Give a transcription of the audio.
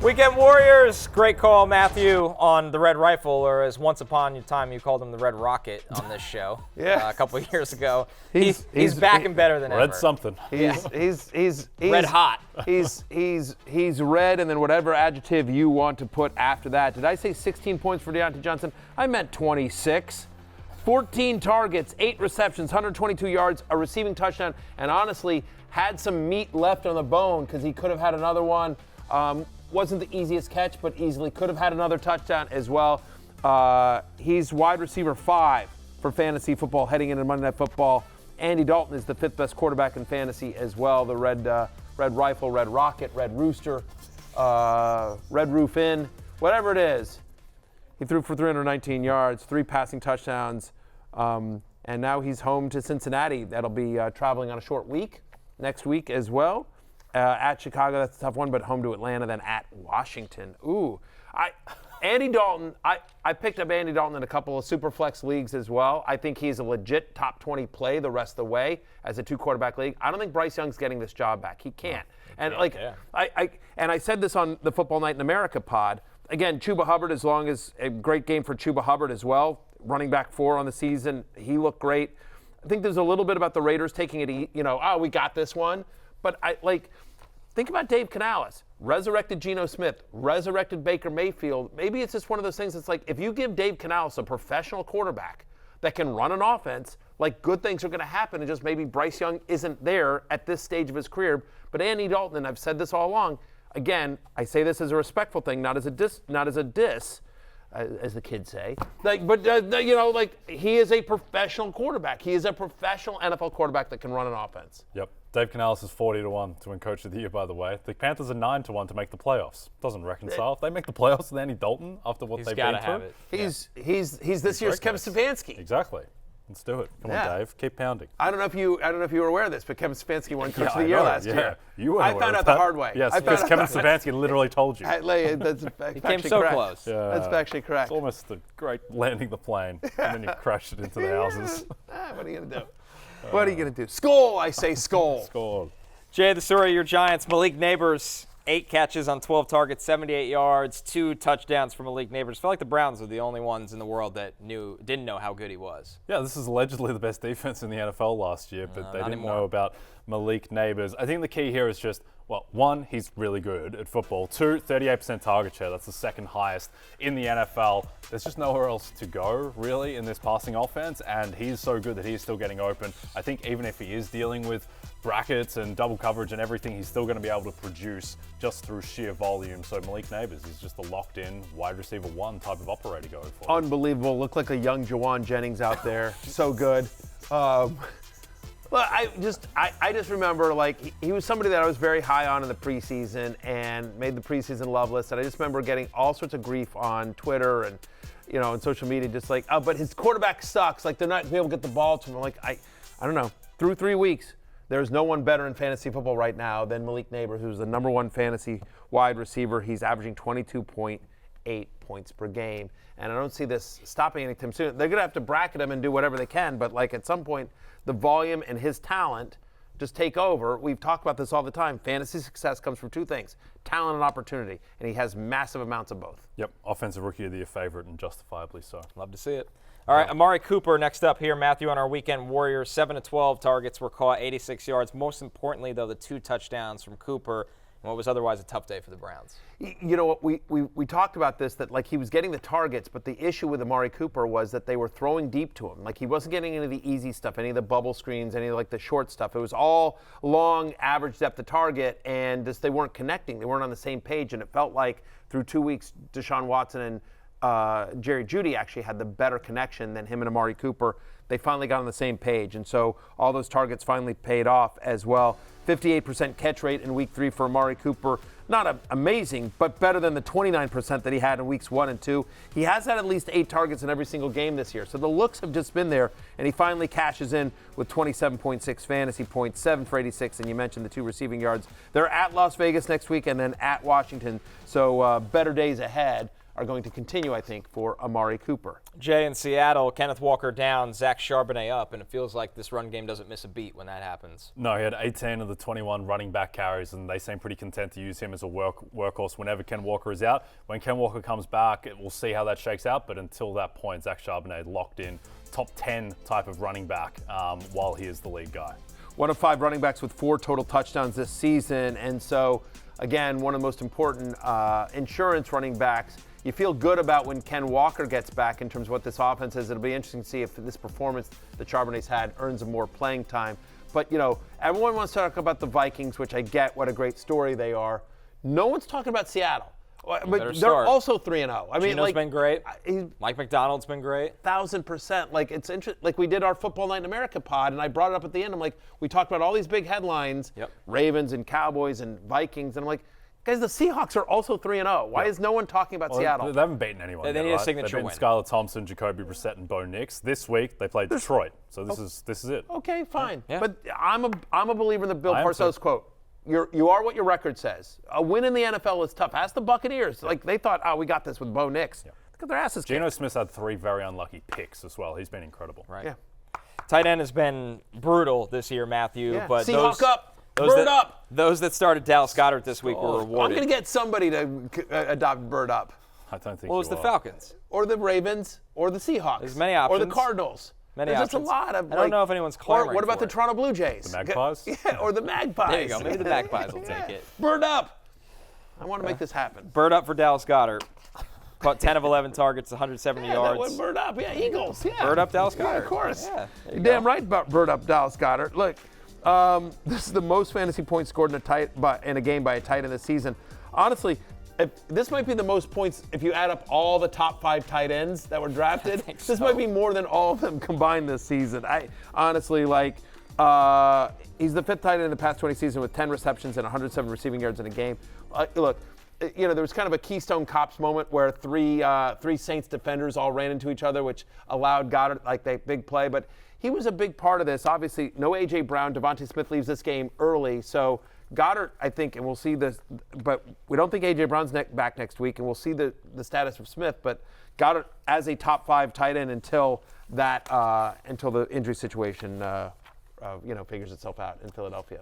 Weekend Warriors, great call, Matthew, on the Red Rifle, or as once upon a time you called him the Red Rocket on this show. A couple of years ago. He's back and better than ever. Red something. He's red hot. He's red, and then whatever adjective you want to put after that. Did I say 16 points for Deontay Johnson? I meant 26. 14 targets, 8 receptions, 122 yards, a receiving touchdown, and honestly had some meat left on the bone because he could have had another one. Wasn't the easiest catch, but easily could have had another touchdown as well. He's wide receiver 5 for fantasy football heading into Monday Night Football. Andy Dalton is the 5th best quarterback in fantasy as well. The Red Rifle, Red Rocket, Red Rooster, Red Roof Inn, whatever it is. He threw for 319 yards, 3 passing touchdowns, and now he's home to Cincinnati. That'll be traveling on a short week next week as well. At Chicago, that's a tough one, but home to Atlanta, then at Washington. Andy Dalton, I picked up Andy Dalton in a couple of Superflex leagues as well. I think he's a legit top 20 play the rest of the way as a 2-quarterback league. I don't think Bryce Young's getting this job back. He can't. I said this on the Football Night in America pod. Again, Chuba Hubbard, as long as a great game for Chuba Hubbard as well. Running back 4 on the season. He looked great. I think there's a little bit about the Raiders taking it, we got this one. But think about Dave Canales, resurrected Geno Smith, resurrected Baker Mayfield. Maybe it's just one of those things that's like, if you give Dave Canales a professional quarterback that can run an offense, good things are going to happen, and just maybe Bryce Young isn't there at this stage of his career. But Andy Dalton, and I've said this all along, again, I say this as a respectful thing, not as a diss, as the kids say. He is a professional quarterback. He is a professional NFL quarterback that can run an offense. Yep. Dave Canales is 40-1 to win Coach of the Year, by the way. The Panthers are 9-1 to make the playoffs. Doesn't reconcile. If they make the playoffs with Andy Dalton after what they've been through, he's this year's Kevin Stefanski. Exactly. Let's do it. Come on, Dave. Keep pounding. I don't know if you were aware of this, but Kevin Stefanski won Coach of the Year last year. You were. I found out the hard way. Yes, because Kevin Stefanski literally told you. That's he came so correct. close. Yeah. That's actually correct. It's almost the great landing the plane, and then you crashed it into the houses. What are you gonna do? What are you gonna do? Skull, I say skull. Scored. Jay, the story of your Giants, Malik Neighbors, 8 catches on 12 targets, 78 yards, 2 touchdowns for Malik Neighbors. Felt like the Browns were the only ones in the world that didn't know how good he was. Yeah, this is allegedly the best defense in the NFL last year, but they didn't know about Malik Neighbors. I think the key here is just, 1, he's really good at football. 2, 38% target share. That's the second highest in the NFL. There's just nowhere else to go, really, in this passing offense, and he's so good that he's still getting open. I think even if he is dealing with brackets and double coverage and everything, he's still going to be able to produce just through sheer volume. So Malik Neighbors is just a locked-in wide receiver 1 type of operator going for. Unbelievable. Looked like a young Jawan Jennings out there. So good. Well, I just remember, he was somebody that I was very high on in the preseason and made the preseason love list. And I just remember getting all sorts of grief on Twitter and, on social media, just but his quarterback sucks. They're not going to be able to get the ball to him. I don't know. Through 3 weeks, there's no one better in fantasy football right now than Malik Neighbors, who's the number 1 fantasy wide receiver. He's averaging 22.8 points per game. And I don't see this stopping anytime soon. They're going to have to bracket him and do whatever they can, but at some point, the volume and his talent just take over. We've talked about this all the time. Fantasy success comes from 2 things, talent and opportunity, and he has massive amounts of both. Yep, Offensive Rookie of the Year favorite, and justifiably so. Love to see it. All right, Amari Cooper next up here, Matthew, on our Weekend Warriors. 7-12 targets were caught, 86 yards. Most importantly, though, the 2 touchdowns from Cooper in what was otherwise a tough day for the Browns. You know what, we talked about this, that he was getting the targets, but the issue with Amari Cooper was that they were throwing deep to him. He wasn't getting any of the easy stuff, any of the bubble screens, any of the short stuff. It was all long, average depth of target, and just they weren't connecting. They weren't on the same page, and it felt like through 2 weeks, Deshaun Watson and Jerry Jeudy actually had the better connection than him and Amari Cooper. They finally got on the same page, and so all those targets finally paid off as well. 58% catch rate in Week 3 for Amari Cooper. Not amazing, but better than the 29% that he had in Weeks 1 and 2. He has had at least 8 targets in every single game this year, so the looks have just been there, and he finally cashes in with 27.6 fantasy points, 7 for 86, and you mentioned the 2 receiving yards. They're at Las Vegas next week and then at Washington, so better days ahead. are going to continue, I think, for Amari Cooper. Jay in Seattle, Kenneth Walker down, Zach Charbonnet up, and it feels like this run game doesn't miss a beat when that happens. No, he had 18 of the 21 running back carries, and they seem pretty content to use him as a workhorse whenever Ken Walker is out. When Ken Walker comes back, we'll see how that shakes out, but until that point, Zach Charbonnet locked in top 10 type of running back while he is the lead guy. One of 5 running backs with 4 total touchdowns this season, and so, again, one of the most important insurance running backs. You feel good about when Ken Walker gets back in terms of what this offense is. It'll be interesting to see if this performance that Charbonnet's had earns him more playing time. But, everyone wants to talk about the Vikings, which I get what a great story they are. No one's talking about Seattle. But they're also 3-0. I mean, Geno's been great. Mike McDonald's been great. 1,000%. Like, it's interesting. Like, we did our Football Night in America pod, and I brought it up at the end. I'm like, we talked about all these big headlines, Ravens and Cowboys and Vikings, and I'm like, guys, the Seahawks are also 3-0. Why is no one talking about Seattle? They haven't beaten anyone. They need a signature They've win. beaten Skylar Thompson, Jacoby Brissett, and Bo Nix. This week they played Detroit, so this is it. Okay, fine. Yeah. But I'm a believer in the Bill Parcells quote. You are what your record says. A win in the NFL is tough. Ask the Buccaneers. Like, they thought, we got this with Bo Nix. Look at their asses kicked. Geno Smith's had 3 very unlucky picks as well. He's been incredible. Right. Yeah. Tight end has been brutal this year, Matthew. Yeah. But Seahawk up. Bird up. Those that started Dallas Goedert this week were rewarded. I'm going to get somebody to adopt Bird up. I don't think Well, it was the Falcons. Or the Ravens. Or the Seahawks. There's many options. Or the Cardinals. Many There's options. just a lot of. I don't know if anyone's clamoring Or what about for the it. Toronto Blue Jays? The Magpies? Yeah, or the Magpies. There you go. Maybe the Magpies will take it. Bird up. I want to make this happen. Bird up for Dallas Goedert. Caught 10 of 11 targets, 170 That yards. one, Bird up. Yeah, Eagles. Yeah. Bird up Dallas Goedert. Yeah, of course. Yeah, You're damn right about Bird up Dallas Goedert. Look, this is the most fantasy points scored in a game by a tight end this season. Honestly, this might be the most points if you add up all the top 5 tight ends that were drafted. This might be more than all of them combined this season. I honestly he's the 5th tight end in the past 20 seasons with 10 receptions and 107 receiving yards in a game. Look, there was kind of a Keystone Cops moment where three Saints defenders all ran into each other, which allowed Goddard that big play. But he was a big part of this. Obviously, no A.J. Brown. Devontae Smith leaves this game early. So Goddard, I think, and we'll see this, but we don't think A.J. Brown's back next week, and we'll see the status of Smith. But Goddard as a top 5 tight end until the injury situation figures itself out in Philadelphia.